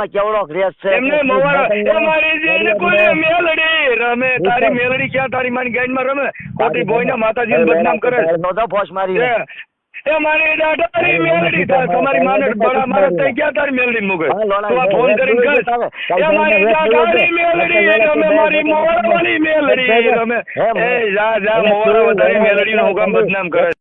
કેવડો ક્રેઝ છે એમને મોવારા એ મારી જેને કોઈ મેલડી રમે તારી મેલડી ક્યાં તારી માની ગાઈડમાં રમે ખોટી ભોયના માતાજીને બદનામ કરે નોંધો ફોશ મારી એ મારી દાઢારી મેલડી તમારી માને બડા મારે તઈ ક્યાં તારી મેલડી મુગે તો આ ફોન કરીને કહે એ મારી દાઢારી મેલડી રમે મારી મોવારાવાળી મેલડી રમે એ જા મોવારા વધારી મેલડીનો હુકમ બદનામ કરે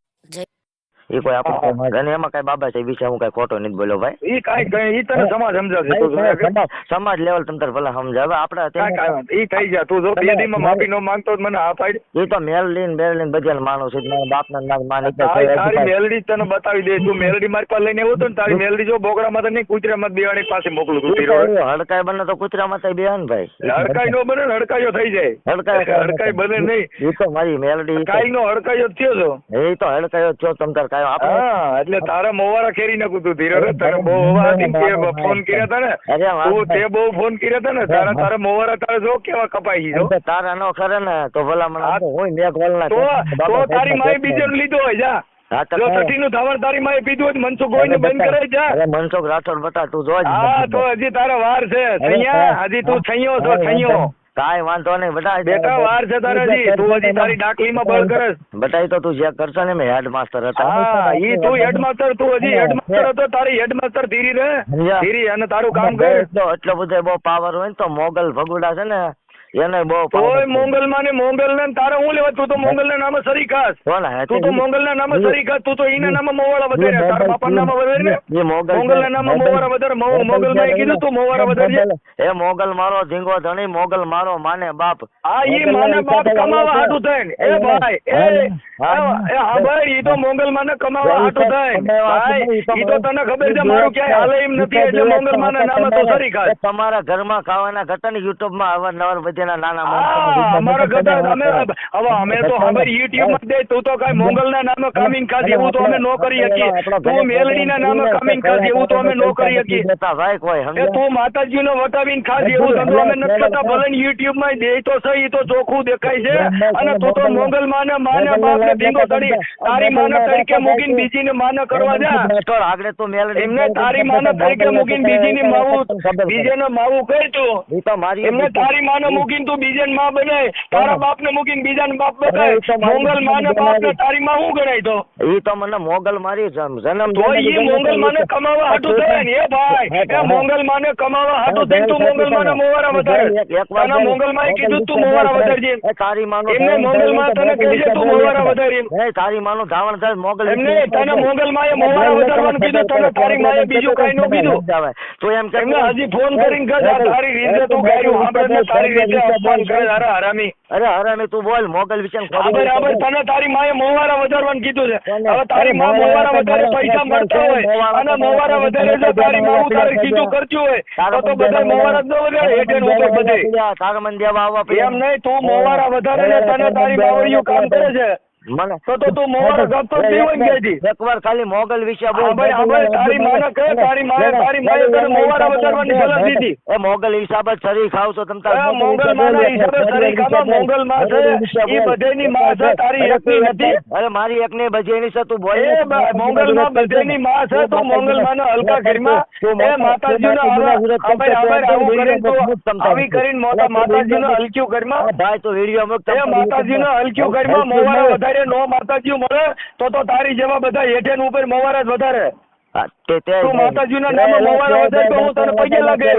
એ કોઈ આપણે અને એમાં કઈ બાબા છે વિશે હું કઈ ખોટો નથી બોલ્યો ભાઈ ઈ કઈ ઈ તને સમાજ સમજાવશે સમાજ લેવલ તમ તાર ભલા સમજાવે આપણે ઈ થઈ જા તું જો બેદીમાં માફી નો માંગતો મને આ પાડી એ તો મેલડીન બેલડીન બધાને માનું છું મારા બાપના નામ માની તારી મેલડી તને બતાવી દે તું મેલડી મારી પાસે લઈને આવ્યો તો ને તારી મેલડી જો બોગડામાં તો નહીં કૂતરામાં બેવાણી પાસે મોકલું તું હડકાઈ બને તો કૂતરામાં તો બેન ભાઈ હડકાઈ નો બને ને હડકાયો થઈ જાય હડકાઈ બને નહીં એ તો મારી મેલડી કાઈ નો હડકાયો થયો છો એ તો હડકાયો થયો તમ તાર હા એટલે તારા મોવારા ખેરી નાખું તું ધીરે તારે બહુ ફોન કર્યા હતા ને તું તે બહુ ફોન કર્યા હતા ને તારા મોવારા તારે જો કેવા કપાઈ ગઈ તારા નો ખરે ને તો ભલા મને હોય મેઘ વલના તો તારી માએ બીજો લીધો હોય જા જો સઠી નું ધાવણ તારી માએ પીધું હોય મનસુખ હોય ને બંધ કરે જા મનસુખ રાઠોડ બતા તું જો હા તો હજી તારા વાર છે છૈયા હજી તું છૈયો છો છૈયો કાઈ વાંધો નહીં બેટા વાર છે તારે હજી તું હજી તારી ડાકલીમાં બળ કરે બતાઈ તો તું જે કરશે ને મેં હેડમાસ્ટર હતા હા ઈ તું હેડમાસ્ટર તું હજી હેડમાસ્ટર હતો તારી હેડમાસ્ટર ધીરી રે ધીરી અને તારું કામ કર એટલો બધો બહુ પાવર હોય ને તો મોગલ ભગુડા છે ને એને બહુ કોઈ મોંગલ માં ને મોંગલ ને તારે હું લેવા તું તો મોંગલ ના નામે સરીખાસ તું તો મોંગલ ના નામે સરીખાસ તું તો ઈના નામે મોવાળા વધારે તારા બાપા નામે વધારે ને મોંગલ ના નામે મોવાળા વધારે મોંગલ માં કીધું તું મોવાળા વધારે એ મોગલ મારો ઝીંગો ધણી મોગલ મારો માને બાપ આ ઈ માને બાપ કમાવા હાટું થાય એ ભાઈ એ હા ભાઈ ઈ તો મોંગલ માને કમાવા હાટું થાય ભાઈ ઈ તો તને ખબર છે મારું ક્યાંય હાલે એમ નથી એટલે મોંગલ માને નામે તો સરીખાસ તમારા ઘરમાં ખાવાના ઘટન યુટ્યુબ માં અવારનવાર બધે અમારા ઘર અમે હવે અમે તો હવે યુટ્યુબ માં દે તું તો કઈ મોંગલ ના નામે કામીન ખાધી એવું તો અમે નો કરી શકીએ તું મેલડી ના નામે કામીન ખાધી એવું તો અમે નો કરી શકીએ તું માતાજી નો વટાવીને ખાધી એવું ધંધો અમે નથી કરતા ભલે યુટ્યુબ માં દે તો સહી તો ચોખ્ખું દેખાય છે અને તું તો મોંગલ માને બાપ ને ભીંગો તડી તારી માને તરીકે મૂકીને બીજી ને માને કરવા જા આગળ તો મેલડી એમને તારી માને તરીકે મૂકીને બીજી ની માવું બીજે ને માવું કર તું એમને તારી માને મૂકીને તું બીજા માં બનાય તારા બાપ ને મૂકીને બીજા ને બાપ બતાય મોંગલ માને બાપ ને તારી માં હું ગણાય તો ઈ તો મને મોગલ મારી જન્મ તો ઈ મોંગલ માને કમાવા હાટું થાય ને એ ભાઈ એ મોંગલ માને કમાવા હાટું થાય તું મોંગલ માને મોવારા વધારે તને મોંગલ માં કીધું તું મોવારા વધારજે તારી માનો એમને મોંગલ માં તને કહે છે તું મોવારા વધારી એ તારી માનો ધાવણ થાય મોગલ એમને તને મોંગલ માં એ મોવારા વધારવાનું કીધું તને તારી માએ બીજું કઈ નો કીધું તો એમ કે હજી ફોન કરીને કહે તારી રીતે તું ગાયું સાંભળે તારી રીતે અપમાન કરે હરામી અરે હરામી તું બોલ મોગલ વિશે બરાબર તને તારી માએ મોવારા વધારવાનું કીધું છે હવે તારી માં મોવારા વધારે પૈસા મળતા હોય અને મોવારા વધારે જો તારી માં તારે કીધું કરતું હોય તો બધા મોવારા જ ન વધારે હેઠે ઉપર બધે તાર મન દેવા આવવા એમ નહીં તું મોવારા વધારે ને તને તારી માવડીયું કામ કરે છે મને તો તું મોવારા ગપતો જ નહીં હોય ગઈ એકવાર ખાલી મોગલ વિશે બોલ ભાઈ તારી માને કહે તારી માએ તને મોવારા વધારવાની સલાહ દીધી એ મોગલ હિસાબ જ શરી ખાવ છો તમ તાર મોગલ માં હિસાબે શરી ખાવા મોગલ માં છે ઈ બધેની માં છે તારી એકની નથી અરે મારી એકની બજેની છે તું બોલ એ મોગલ માં બધેની માં છે તો મોગલ માં હલકા ઘરમાં એ માતાજીનો આવું કરીને તો આવી કરીને મોટા માતાજીનો હલક્યું ઘરમાં ભાઈ તો વિડિયો મુક એ માતાજીનો હલક્યું ઘરમાં મોવારા વધારે નો માતાજી મળે તો તારી જેવા બધા હેઠે ઉપર મોવારા જ વધારે તું માતાજીના નામે મોવારા વધારે તો હું તને પગે લાગે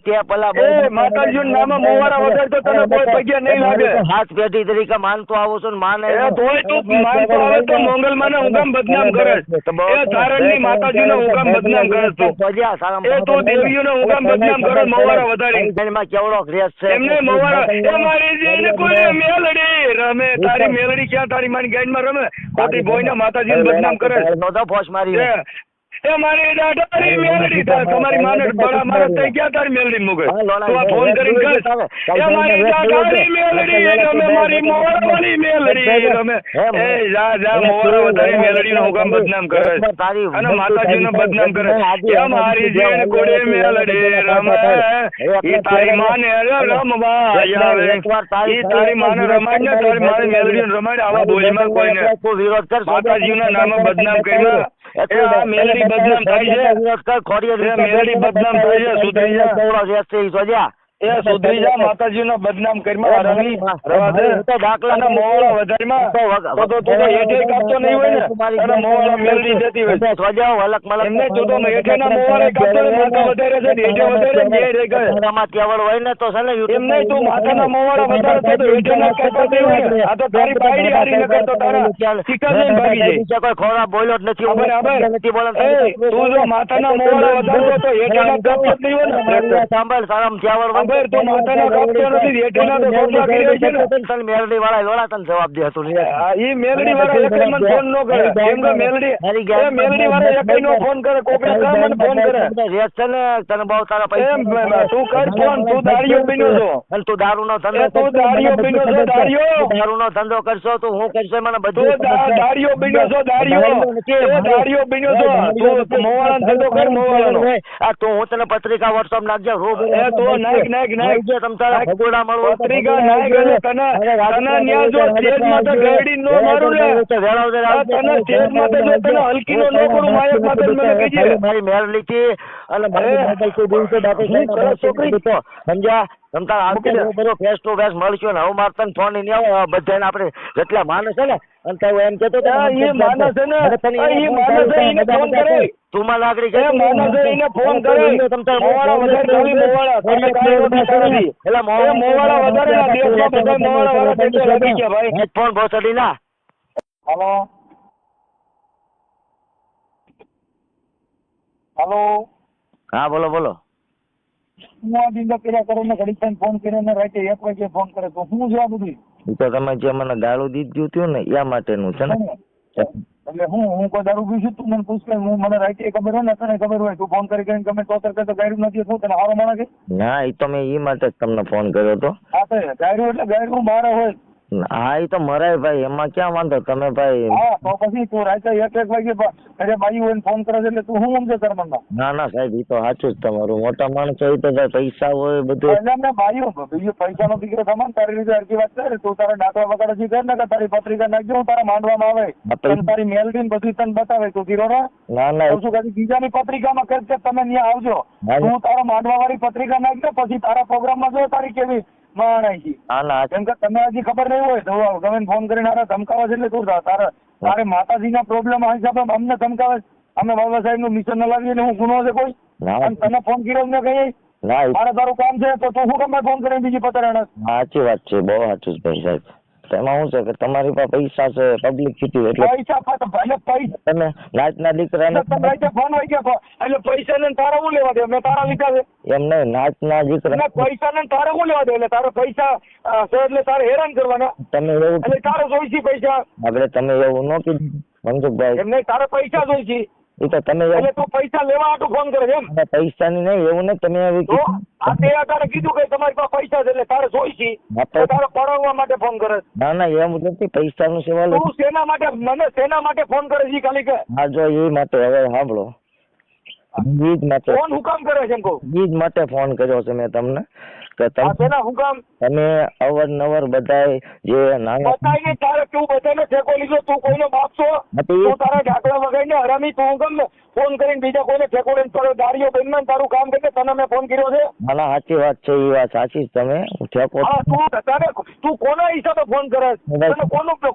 તે પેલા માતાજીના નામે મોવારા વધારે તો તને કોઈ પગે નહીં લાગે હાથ પેઢી તરીકે માનતો આવો છો ને માને તોય તું માનતો આવે તો મોંગલ માને હુકમ બદનામ કરે એ તારણની માતાજીનો હુકમ બદનામ કરે તું એ તું દેવીઓનો હુકમ બદનામ કરે મોવારા વધારી એમાં કેવડો ક્રેઝ છે એમને મોવારા એ મારી જેને કોઈ મેલડી રમે તારી મેલડી ક્યાં તારી માની ગાઈડમાં રમે ખોટી ભોયના માતાજીને બદનામ કરે નોંધો ફોશ મારી એ મારી દાઢારી મેલડી તમારી માને બડા મારે તઈ ક્યાં તારી મેલડી મુગે તો આ ફોન કરીને કહે એ મારી દાઢારી મેલડી રમે મારી મોવારાવાળી મેલડી રમે એ જા મોવારા વધારી મેલડીનો હુકમ બદનામ કરે અને માતાજીનો બદનામ કરે એ મારી જેન કોડે મેલડી રમે ઈ તારી માને રમવા આવે ઈ તારી માને રમાડ ને તારી માને મેલડીને રમાડ આવા બોલીમાં કોઈને વિરોધ કર માતાજીના નામે બદનામ કર્યા એ આ મેલડી બદનામ થાય છે. એ મેલડી બદનામ થાય છે. સુધરી જા. એ સુધરી જા. માતાજીનો બદનામ કરીમાં રમી રવા દે. અને મોવાળા વધારીમાં તો તું તો હેઠે કાપતો નહીં હોય ને, અને મોવાળા મેલડી જતી હોય એમને. તું તો હેઠેના મોવાળા કાપતો ને માથા વધારે છે ને હેઠે વધારે બે રે ગયે એમ નહીં. તું માથાના મોવાળા વધારે તો હેઠેના કાપતો નહીં હોય ને. આ તો તારી બાયડી હારી ન કરતો તારા શિકાર લઈને ભાગી જાય. ખોરા બોલ્યો જ નથી. તું જો માથાના મોવાળા વધારતો તો હેઠેના કાપતો જ નહીં હોય ને. સાંભળ સારામ ચાવર તું માથાના કાપતો નથી, હેઠેના તો ખોટલા કરી રહી છે ને. મેલડી વાળા લોડા તને જવાબ દે હતું. ઈ મેલડી વાળા એકઈ મને ફોન ન કરે. કેમ કે મેલડી વાળા એકઈ નો ફોન કરે. કોકને કામ મને ફોન કરે. રેસ છે ને તને બહુ તારા પૈસા. તું કર ફોન. તું દાડીઓ પીનો છો. અને તું દારૂ નો ધંધો. તું દાડીઓ પીનો છો. દારૂ નો ધંધો કરશો તું હું કરશો મને બધું. તું દાડીઓ પીનો છો. દાડીઓ પીનો છો. તું મોવાળાનો ધંધો કર. મોવાળાનો. આ તું હું તને પત્રિકા વોટ્સઅપ નાખજે. તું નાખ તમ તારા ભગોડા મળો. પત્રિકા નાખ. તને ન્યા જો સ્ટેજમાં તો ગાડી નો મારું લે. તને સ્ટેજમાં તો જો તને હલકીનો નો કરું. માયક માં મને કહીજે. મારી મેરલી થી અને મારી મોબાઈલ થી દિવસે દાખલ છોકરી તો સમજ્યા. તમ તાર આવતી બરો ફેસ ટુ ફેસ મળશું ને. હવે મારે તને ફોન નહીં આવો. બધાને આપણે જેટલા માણસ છે ને અને તું એમ કેતો એ માણસ છે ને એ માણસ એને ફોન કરે. તું માં લાગડી છે માણસ એને ફોન કરે. મોવાળા વધારે ખાલી મોવાળા તમે કાઈ નથી. એટલે મોવાળા વધારે ના દેશમાં બધા મોવાળા વાળા ટેન્શન લાગી ગયા ભાઈ. ફોન ભોસડી ના. હાલો હાલો. હા બોલો બોલો. હું આ દિન પેલા કરે ને ઘડી ટાઈમ ફોન કર્યો ને રાતે 1 વાગે ફોન કરે તો હું જવા બધું. તો તમે જે મને ગાળું દીધું હતું ને એ માટેનું છે ને. એટલે હું કોઈ દારૂ પીવું છું. તું મને પૂછ કે હું મને રાતે ખબર હોય ને તને ખબર હોય. તું ફોન કરીને ગમે તો ગાયરું નથી થયું તને હારો માણા કે ના. એ તો મેં એ માટે જ તમને ફોન કર્યો હતો. હા તો ગાયરું એટલે ગાયરું મારા હોય. હા એ તો મરાય ભાઈ. એમાં ક્યાં વાંધો તમે ભાઈ. હા તો પછી તું રાતે 1 વાગે અરે બાઈ હોય ફોન કરે એટલે તું હું સમજે કર મને. ના ના સાહેબ એ તો સાચું જ તમારું. મોટા માણસ હોય તો ભાઈ પૈસા હોય બધું. એટલે એમને બાઈઓ બીજું પૈસાનો દીકરો સમાન તારી રીતે હરકી વાત કરે. તું તારા ડાકવા વગાડે છે કર ને કે તારી પત્રિકા નાખજો. હું તારા માંડવામાં આવે તારી મેલડી બધી તને બતાવે. તું કીરો ના ના શું કદી બીજાની પત્રિકામાં કર કે તમે ત્યાં આવજો. તું તારા માંડવા વાળી પત્રિકા નાખજો. પછી તારા પ્રોગ્રામમાં જો તારી કેવી કેમ કે તમે હજી ખબર નહીં હોય તો ગમે ફોન કરીને ધમકાવે છે. એટલે તું તારે માતાજીના પ્રોબ્લેમ હિસાબે અમને ધમકાવે. અમે બાબા સાહેબ નું મિશન ન લાવીએ ને હું ગુનો છે કોઈ. અને તને ફોન કર્યો ને કહીએ મારે તારું કામ છે તો તું શું કામ ફોન કરીને બીજી પતરાણ. સાચી વાત છે. બહુ સાચું છે ભાઈ સાહેબ. એમાં શું છે કે તમારી પાસે પૈસા છે પબ્લિસિટી એટલે પૈસા તમે નાચના દીકરાને ફોન હોય ગયા એટલે પૈસા ને તારા હું લેવા દે. મેં તારા લીધા છે એમ નહીં. નાચના દીકરા પૈસા ને તારે હું લેવા દે. એટલે તારા પૈસા છે એટલે તારે હેરાન કરવાના. તમે એવું એટલે તારે જોઈશી પૈસા. આપણે તમે એવું ન કીધું મનસુખભાઈ. એમ નહીં તારે પૈસા જોઈશી. એ તો તમે એટલે તું પૈસા લેવા હાટુ ફોન કરે એમ. પૈસા ની નહીં એવું નહીં. તમે આ તે તારે કીધું કે તમારી પાસે પૈસા છે એટલે તારે જોઈશી. તારે પડાવવા માટે ફોન કરે. ના ના એમ નથી. પૈસા નું સવાલ. તું શેના માટે મને શેના માટે ફોન કરે છે ખાલી કે. હા જો એ માટે હવે સાંભળો. ઈ જ માટે ફોન હું કામ કરે છે એમ કહું. ઈ જ માટે ફોન કર્યો છે મેં તમને કે તમે અવારનવાર બધાય જે નાના બધાને તારે તું બધાને ઠેકો લીધો. તું કોઈનો બાપ છો. તું તારા ઢાકડા વગાડીને હરામી. તું ગમે ફોન કરીને બીજા કોઈને ઠેકો લઈને તારો દાડીઓ બેનમાં તારું કામ કરીને તને મેં ફોન કર્યો છે. ના ના સાચી વાત છે. એ વાત સાચી જ તમે ઠેકો. હા તું કોના હિસાબે ફોન કરે. તને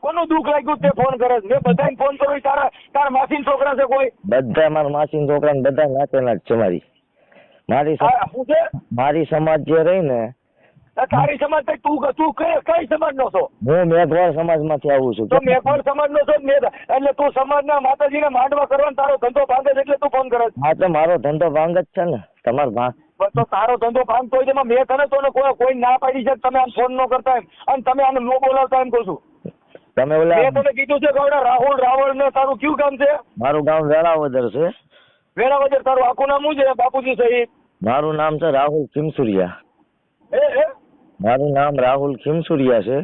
કોનું દુઃખ લાગ્યું તે ફોન કરે. મેં બધાને ફોન કર્યો. તારા માસીન છોકરા છે કોઈ. બધા મારા માસીન છોકરા ને બધા નાચેલા જ છે. મારી સમાજ જે રહી ને. તારી સમાજ તું કઈ સમાજ નો છો. હું મેઘવાળ સમાજ માંથી આવું છું. તો મેઘવાળ સમાજ નો છો એટલે તું સમાજ ના માતાજી ને માંડવા કરવાનો તારો ધંધો ભાંગે છે એટલે તું ફોન કરે. હા તો મારો ધંધો ભાંગ જ છે ને. તમારો તો તારો ધંધો ભાંગતો હોય તેમાં મેં તને તો કોઈ ના પાડી છે તમે આમ ફોન નો કરતા એમ. અને તમે આને નો બોલાવતા એમ કહું છું. તમે મેં તને કીધું છે કે રાહુલ રાવળ ને તારું કયું કામ છે. મારું ગામ વેળાવદર છે. વેળાવદર. તારું આખું નામ શું છે બાપુજી સહિત. મારું નામ છે રાહુલ ખીમસુરિયા. મારું નામ રાહુલ ખીમસુરિયા છે.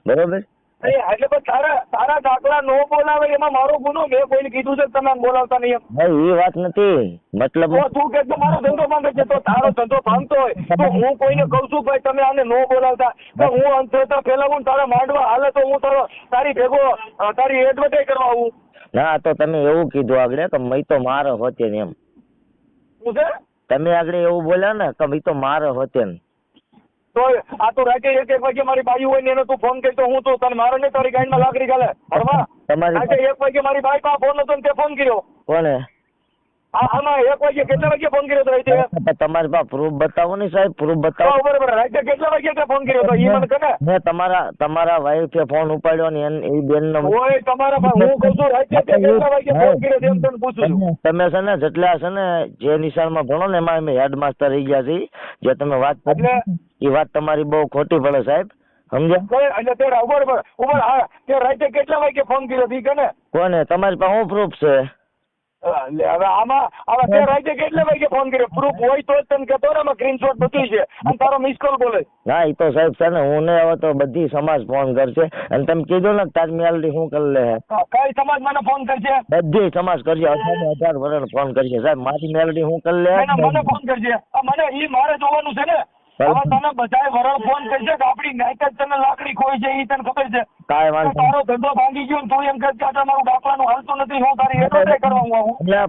બરોબર. એટલે તારા દાખલા નો બોલાવે એમાં મારો ગુનો. મેં કોઈને કીધું છે તમે બોલાવતા નહીં એમ. એ વાત નથી. મતલબ તું કે મારો ધંધો ભાંગે છે તો તારો ધંધો ભાંગતો હોય તો હું કોઈને કઉ છું ભાઈ તમે આને નો બોલાવતા. હું અંધશ્રદ્ધા ફેલાવું તારા માંડવા હાલે તો હું તારી ભેગો તારી એડવર્ટાઈઝ કરવા આવું. ના તો તમે એવું કીધું આગળ કે મેં તો મારે હોતે ને એમ. શું છે? તમે આગળ એવું બોલ્યા ને કે મેં તો મારે હોતે ને. તો આ તો રાતે 1 વાગે મારી બાઈ હોય ને એને તું ફોન કરી તો હું તો તને મારે ને તારી ગાડીમાં લાકડી ગાલે હરવા. રાતે 1 વાગે મારી બાઈ પાસે ફોન હતો ને તે ફોન કર્યો. કોને? આમાં 1 વાગે કેટલા વાગે ફોન કર્યો તો રાતે? તમારી પાસે પ્રૂફ બતાવો ને સાહેબ, પ્રૂફ બતાવો. બરાબર, રાતે કેટલા વાગે તે ફોન કર્યો તો ઈ મને કહે. મેં તમારા વાઈફે ફોન ઉપાડ્યો ને એ બેનનો. ઓય તમારા પાસે હું કહું છું રાતે કેટલા વાગે ફોન કર્યો તેમ તને પૂછું છું. તમે છે ને જેટલા છે ને જે નિશાળમાં ભણો ને એમાં અમે હેડમાસ્ટર રહી ગયા છીએ. જે તમે વાત કરી એ વાત તમારી બહુ ખોટી પડે સાહેબ, સમજ્યા? એટલે તે ઉપર હા તે રાતે કેટલા વાગે ફોન કર્યો ઈ કને? કોને? તમારી પાસે શું પ્રૂફ છે? હવે આમાં તે રાતે કેટલા વાગે ફોન કર્યો? પ્રૂફ હોય તો જ તને કહેતો ને, આમાં સ્ક્રીનશોટ બધું છે અને તારો મિસ કોલ બોલે. ના એ તો સાહેબ છે ને હું ને હવે તો બધી સમાજ ફોન કરશે અને તમે કીધું ને તારી મેલડી શું કરી લે? કઈ સમાજ મને ફોન કરશે? બધી સમાજ કરશે, 18 વર્ષ ફોન કરશે સાહેબ. મારી મેલડી શું કરી લે? મને ફોન કરશે. મને ઈ મારે જોવાનું છે ને. હવે તને બધાય વરણ ફોન કરશે કે આપડી નાઈટ તને લાકડી ખોઈ છે ઈ તને ખબર છે? કાંઈ વાંધો તારો ધંધો ભાંગી ગયો ને તું એમ કહે કે મારું દાખલાનું હાલતું નથી, હું તારી હેઠો કરવા આવું. એટલે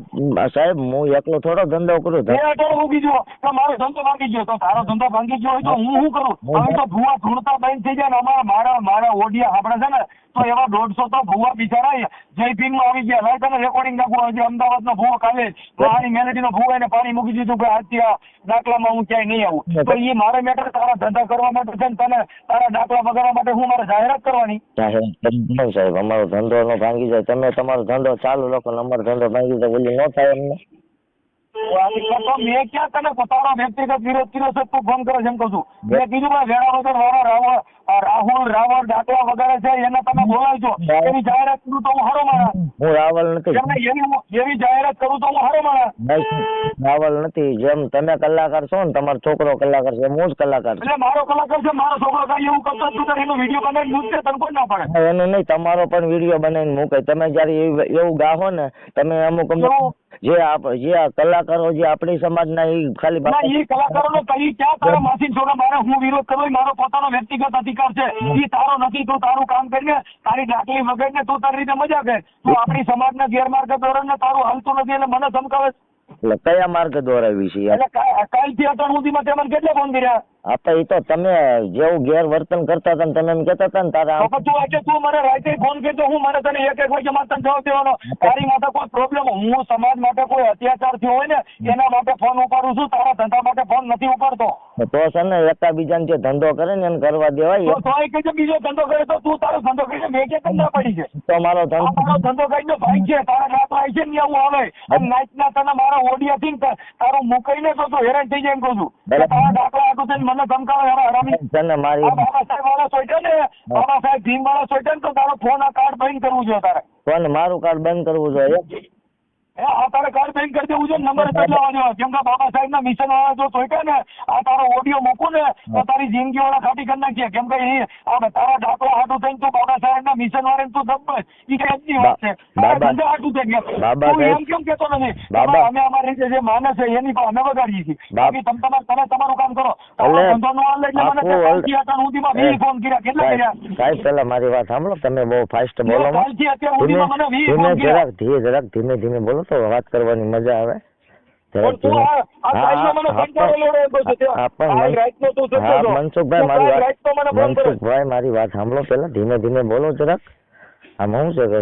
સાહેબ હું એકલો થોડો ધંધો કરું. મેં અટાણે ઉગી ગયો કે મારો ધંધો ભાંગી ગયો, તો તારો ધંધો ભાંગી ગયો હોય તો હું શું કરું? હવે તો ભૂવા ધૂણતા બંધ થઈ જાય ને મારા ઓડિયા સાંભળે છે ને તો એવા 150 તો ભૂવા બિચારા જયપીનમાં આવી ગયા. લાય તને રેકોર્ડિંગ નાખવું હજી અમદાવાદનો ભૂવો કાલે મારી મેલેડીનો ભૂવો એને પાણી મૂકી દીધું કે આજથી આ દાખલામાં હું ક્યાંય નહીં આવું. તો એ મારે મેટર તારા ધંધા કરવા માટે છે ને તને તારા દાખલા બગાડવા માટે હું મારે જાહેરાત કરવાની? સાહેબ અમારો ધંધો નો ભાંગી જાય, તમે તમારો ધંધો ચાલુ રાખો ને અમારો ધંધો ભાંગી જાય બોલી ન થાય એમને. મેં ક્યાં તને તારો વ્યક્તિગત વિરોધ કર્યો છે? તું ફોન કરે છે એમ કહું છું. મેં કીધું વેળા વગર વાળા રાહુલ રાવળ દાખલા વગાડે છે એને તમે બોલાવજો, એની જાહેરાત કરું તો હું હારો મારા. હું રાવલ નથી, એવી જાહેરાત કરું તો હું હારો મારા. રાવલ નથી. જેમ તમે કલાકાર છો ને તમારો છોકરો કલાકાર છે હું જ કલાકાર છું. એટલે મારો કલાકાર છે, મારો છોકરો કઈ એવું કરતો તું તારે એનો વિડીયો બનાવીને મૂકશે તને કોઈ ના પડે. એનું નહીં, તમારો પણ વિડીયો બનાવીને મૂકે. તમે જયારે એવું ગાહો ને તમે અમુક જે કલાકારો જે આપણી સમાજના એ ખાલી કલાકારો કઈ ક્યાં તારા માસી છોકરા મારે હું વિરોધ કરવો મારો પોતાનો વ્યક્તિગત અધિકાર છે. એ તારો નથી. તું તારું કામ કરીને તારી દાખલી વગાડીને તું તારી રીતે મજા કર. તું આપણી સમાજના ગેરમાર્ગ ધોરણને તારું હાલતું નથી એટલે મને ધમકાવે. એટલે કયા માર્ગ દોરાવી છે? એટલે કાલથી અત્યાર સુધીમાં તે મને કેટલા ફોન કર્યા? એ તો તમે જેવું ગેરવર્તન કરતા હતા તમે એમ કહેતા હતા ને તારા તું મને રાતે ફોન કરતો હું મને તને 1 વાગે માં તને જવાબ દેવાનો. તારી માટે કોઈ પ્રોબ્લેમ હું સમાજ માટે કોઈ અત્યાચાર થયો હોય ને એના માટે ફોન ઉપાડું છું, તારા ધંધા માટે ફોન નથી ઉપાડતો. તો છે ને એકાબીજાને જે ધંધો કરે ને એને કરવા દેવાય. તો બીજો ધંધો કરે તો તું તારો ધંધો કરીને મેં કે ના પડી છે તો મારો ધંધો કરીને ભાઈ છે તારા રાત આવી છે ને આવું આવે અને નાઈટ ના તને મારા ઓડિયા થી તારું મુકાઈને તો તું હેરાન થઈ જાય એમ કહું છું. તારા દાખલા આટું થઈને મને ધમકાવે હરામી. બાબા સાહેબ વાળા સોઈટે ને બાબા સાહેબ ભીમ વાળા સોઈટે ને તો તારો ફોન આ કાર્ડ બંધ કરવું જોઈએ તારે. કોને મારું કાર્ડ બંધ કરવું જોઈએ? આ તારે કાર્ડ બંધ કરી દેવું છે. નંબર બદલાવા દેવા. કેમ કે બાબા સાહેબ ના મિશન વાળા જો સોઈટે ને આ તારો ઓડિયો મૂકું ને તો તારી જિંદગી વાળા ખાટી કરી નાખીએ. કેમ કે એ તારા દાખલા હાટું થઈને તું બાબા સાહેબ ના મિશન વાળા તું દબાય એ કઈ વાત છે. ધંધા હાટું થઈ ગયા એમ કેમ કેતો નથી? અમે અમારી રીતે જે માને છે એની પણ અમે વગાડીએ છીએ. બાકી તમે તમારું કામ કરો. ધંધો નો હાલ એટલે મને સુધીમાં 20 ફોન કર્યા. કેટલા કર્યા? સાહેબ પેલા મારી વાત સાંભળો, તમે બહુ ફાસ્ટ બોલો. જરાક ધીમે ધીમે બોલો તો વાત કરવાની મજા આવે. મનસુખભાઈ મારી વાત સાંભળો પેલા, ધીમે ધીમે બોલો જરાક. આમ શું છે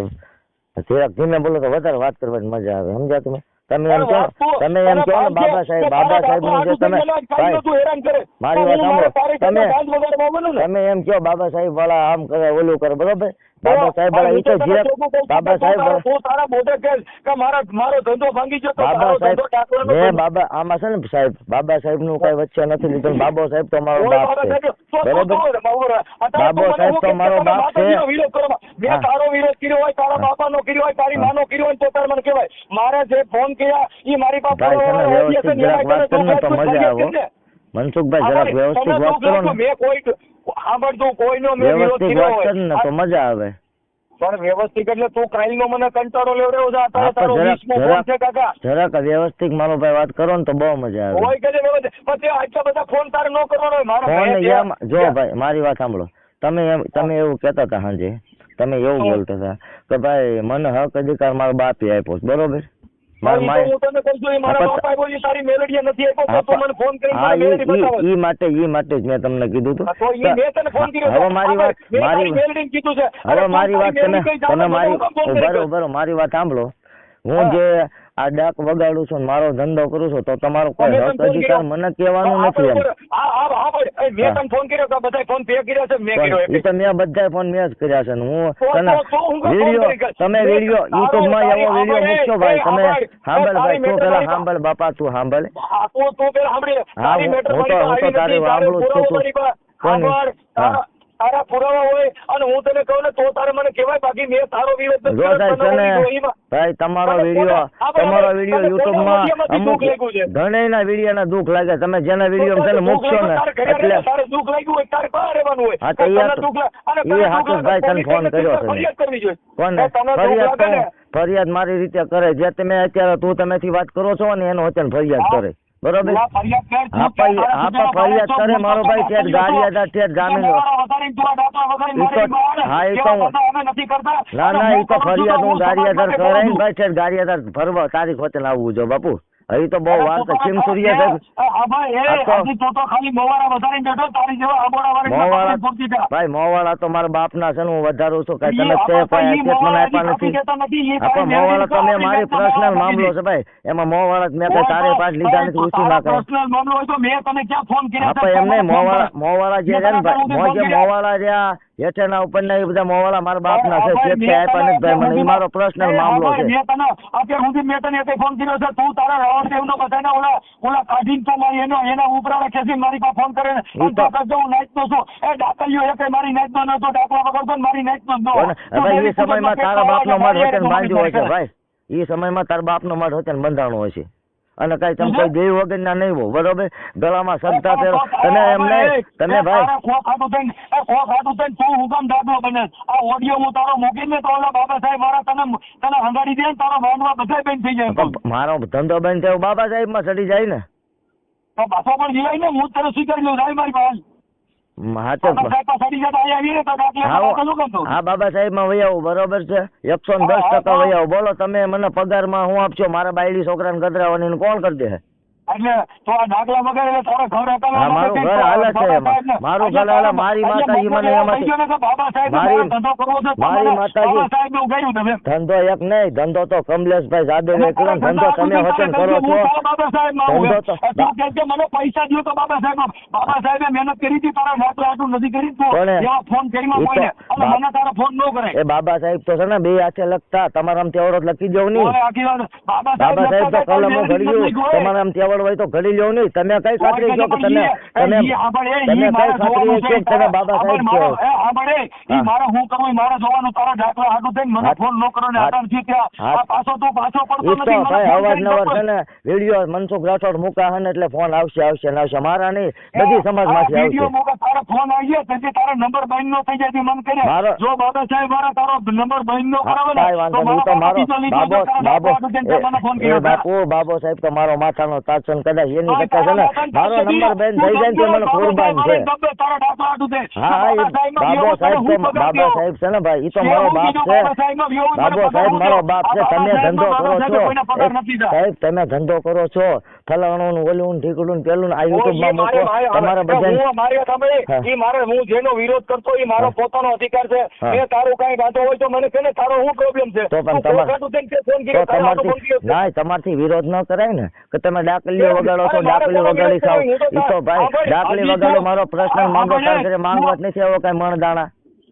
કે જરાક ધીમે બોલો તો વધારે વાત કરવાની મજા આવે. સમજ્યા તમે? તમે એમ કહો ને બાબા સાહેબ નું જે તમે મારી વાત સાંભળો, તમે એમ કહો બાબા સાહેબ વાળા આમ કરે ઓલું કરે, બરોબર? બાબા સાહેબ વાળા ઈ તો બાબા સાહેબ મારો ધંધો ભાંગી ગયો. બાબા સાહેબ મેં બાબા આમાં છે ને સાહેબ બાબા સાહેબ નું કઈ વચ્ચે નથી લીધું. બાબો સાહેબ તો મારો બાપ છે, બરોબર? બાબો સાહેબ તો મારો બાપ છે. મેં તારો વિરોધ કર્યો હોય, તારા બાપા નો કર્યો હોય, તારી માનો કર્યો હોય તો તારે મને કહેવાય. મારે જે ફોન કર્યા એ મારી પાસે વાત કરો ને તો મજા આવે. મનસુખભાઈ જરાક વ્યવસ્થિત વાત કરો ને. મેં કોઈ સાંભળતું કોઈનો મેં વિરોધ વ્યવસ્થિત કર્યો વાત કર ને તો મજા આવે. પણ વ્યવસ્થિત એટલે તું કાલ નો મને કંટાળો લેવડ્યો છે. તારો 20મો ફોન છે કાકા. જરાક વ્યવસ્થિત મારો ભાઈ વાત કરો ને તો બહુ મજા આવે. કોઈ કે વ્યવસ્થિત પછી આટલા બધા ફોન તારે ન કરવાનો હોય. મારો જો ભાઈ મારી વાત સાંભળો, તમે એવું કહેતા હતા સાંજે તમે એવું બોલતા હતા કે ભાઈ મને હક અધિકાર મારા બાપે આપ્યો છે, બરોબર? હું તને કહું છું, મારા બાપા બોલી તારી મેલડીએ નથી આપ્યો, તો મને ફોન કરીને હા, મેલડી બતાવો. ઈ માટે જ મેં તમને કીધું હતું. તો ઈ મેં તને ફોન કર્યો. હવે મારી વાત મેલડીને કીધું છે. હવે મારી વાત તમે મારી વાત સાંભળો. હું જે આ ડાક વગાડું છું, મારો ધંધો કરું છું, તો તમારો કોઈ હક અધિકાર મને કહેવાનું નથી એમ. મેં તને ફોન કર્યો તો બધા ફોન પે કર્યા છે, મેં કર્યો ઈ તો મેં બધા ફોન મેં જ કર્યા છે. હું તમે વિડીયો યુટ્યુબ માં એવો વિડીયો મૂકશો ભાઈ, તમે સાંભળ ભાઈ, તું પેલા સાંભળ બાપા, તું સાંભળ. હા, હું તો તારી સાંભળું છું. તું તારા પુરાવા હોય અને હું તને કહું ને તો તારે મને કહેવાય, બાકી મેં તારો વિરોધ નથી કર્યો. ભાઈ તમારો વિડીયો યુટ્યુબ માં અમુક ઘણા વિડીયો ના દુઃખ લાગે. તમે જેના વિડીયો છે ને મૂકશો ને એટલે તારે દુઃખ લાગ્યું હોય તારે બહાર રહેવાનું હોય. હા, તો એ હાથું ભાઈ તને ફોન કર્યો છે. કોને ફરિયાદ મારી રીતે કરે, જે તમે અત્યારે તું તમેથી વાત કરો છો ને એનો અત્યારે ફરિયાદ કરે, બરોબર? ફરિયાદ કરે મારો ભાઈ, ઠેઠ ગાડિયાદાર, ઠેઠ જામીન. ના ઈ તો ફરિયાદ હું ગાડિયાદાર કરાય ને ભાઈ, ઠેઠ ગાડિયાદાર ફરવા તારીખ હોતે આવવું જો બાપુ. હજી તો બહુ વાર છે. ખીમસુરિયા ભાઈ મોવાળા તો મારા બાપ ના છે ને, હું વધારું છું. કઈ તમે મને આપ્યા નથી. મોવાળા તો મેં મારી પર્સનલ મામલો છે ભાઈ, એમાં મોવાળા મેં કઈ તારે પાસ લીધા નથી. ઊંચી ના કરે એમ નહીં. મોવાળા જે છે ને ભાઈ, મોવાળા રહ્યા હેઠળના ઉપરના એ બધા મોવાળા મારા બાપ ના છે. આપ્યા નથી ભાઈ મને, એ મારો પર્સનલ મામલો છે. મેં તને ફોન કર્યો છે, તું તારા દેવનો બધાને ઓલા કાઢીને તો મારી એના ઉપરાળા ખેંચી મારી પાસે ફોન કરે હું નાચતો છું. એ ડાકલીઓ એ મારી નાચતો નતો, ડાકલા વગર મારી નાચતો ભાઈ. એ સમયમાં તારા બાપનો મઢ વચન બાંધ્યો હોય છે ભાઈ, એ સમયમાં તારા બાપનો મઢ વચન બંધાણો હોય છે. અને કઈ તમે કોઈ દેવ વગર ના નહીં હો, બરોબર? ગળામાં સગતા પહેરો તમે એમ નહીં. તમે ભાઈ ઓડિયો હું તારો મૂકીને તો ઓલા બાબા સાહેબ મારા તને હંગાડી દે, તારો બાંધવા બધા બંધ થઈ જાય. મારો ધંધો બંધ થયો બાબા સાહેબ માં ચડી જાય ને, તો પાછો પણ જીવાય ને. હું તને સ્વીકારી લઉં મારી પાસે. હા, બાબા સાહેબ માં વૈયાવું, બરોબર છે? 110% વૈયાવું. બોલો તમે મને પગાર માં હું આપશો? મારા બાયડી છોકરાને ગધરાવાની કોણ કરી દે? એટલે તો આ ડાકલા વગર તારા ઘર હતા. મારું ઘર હાલે છે, મારું ઘર હાલે. મારી માતાજી મને એમાંથી મારી માતાજી ધંધો એક નહીં, ધંધો તો કમલેશભાઈ જાદવે કર્યો. ધંધો તમે વચન કરો છો. ધંધો તો મને પૈસા દો તો બાબા સાહેબે મહેનત કરી હતી, તારા ડાકલા આટલું નથી કરી. ફોન કરી મને તારા ફોન ન કરે. એ બાબા સાહેબ તો છે ને બે હાથે લખતા, તમારા આમ તેવડો લખી દઉં નહીં. બાબા સાહેબ તો કલમો ઘડ્યું, તમારા આમ તેવડ હોય તો ઘડી લ્યો નહીં. તમે કઈ ખાતરી છો કે તમે કઈ ખાતરી છો તમે બાબા સાહેબ છો? મારે હું કરું મારે જોવાનું, તારા ડાકલા હાટું થઈને મને ફોન ન કરો ને પાછો પડતો નથી. અવારનવાર છે ને વિડીયો મનસુખ રાઠોડ મૂકા હે એટલે ફોન આવશે. મારા નહીં, બધી સમાજ માંથી આવશે. તારા ફોન આવી તેથી તારો નંબર બંધ નો થઈ જાય. મન કરે જો બાબા સાહેબ મારા તારો નંબર બંધ નો કરાવે બાબો સાહેબ તો મારો માથાનો તાજ છે. કદાચ એની કરતા છે ને મારો નંબર બેન થઈ જાય તો મને કુરબાન છે. હા, બાબો સાહેબ છે ને ભાઈ, એ તો મારો બાપ છે. બાબો સાહેબ મારો બાપ છે. તમે ધંધો કરો છો સાહેબ, તમે ધંધો કરો છો, ફલાણું ઓલું ઠીકડું પેલું આ યુટ્યુબ માં મૂકો. તમારા બધા હું જેનો વિરોધ કરતો એ મારો પોતાનો અધિકાર છે. મેં તારું કઈ વાંધો હોય તો મને કે તારો શું પ્રોબ્લેમ છે? તો પણ તમારથી વિરોધ ન કરાય ને કે તમે ડાકલીઓ વગાડો છો, ડાકલી વગાડી ખાવ. એ તો ભાઈ ડાકલી વગાડો મારો પ્રશ્ન માંગો કરે, માંગવા જ નથી આવો કઈ મણ દાણા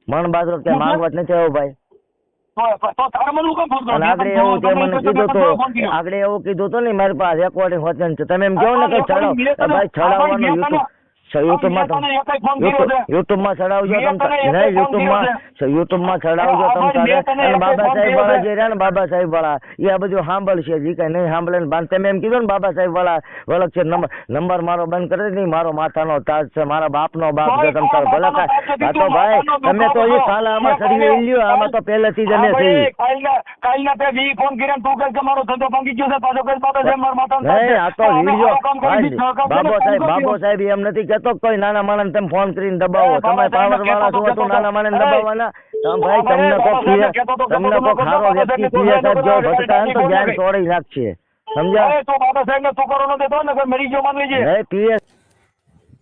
મણ બાજરો કે માંગવા જ નથી આવો ભાઈ. આગળ એવું કીધું હતું ને મારી પાસે રેકોર્ડિંગ વચન છે. તમે એમ કહો ને કઈ ચડાવ ભાઈ, ચડાવવાનું યુટ્યુબમાં ચડાવજો યુટ્યુબમાં ચડાવજો તમે. બાબા સાહેબ વાળા જે રહ્યા ને, બાબા સાહેબ વાળા એ આ બધું સાંભળશે. જે કઈ નહીં સાંભળે ને તમે એમ કીધું ને બાબા સાહેબ વાળા વળખ છે, નંબર મારો બંધ કરે નહીં. મારો માથાનો તાજ છે, મારા બાપનો બાપ છે. તમે તાર ભલે કાંઈ તો ભાઈ તમે તો એ કાલે આમાં ચડી લ્યો, આમાં તો પહેલેથી જ અમે છીએ. બાબો સાહેબ એમ નથી કેતો કોઈ નાના માણસ તમે ફોન કરીને દબાવો, તમે પાવર વાળા છો તો નાના માણસ દબાવવાના. ભાઈ તમને કોઈ ખારો વ્યક્તિ પીએસ જો ભટકાય તો જ્ઞાન તોડી નાખશે, સમજ્યા? તું બાબા સાહેબ ને તું કરો ન દેતો ને મરી ગયો માન લેજે. પીએસ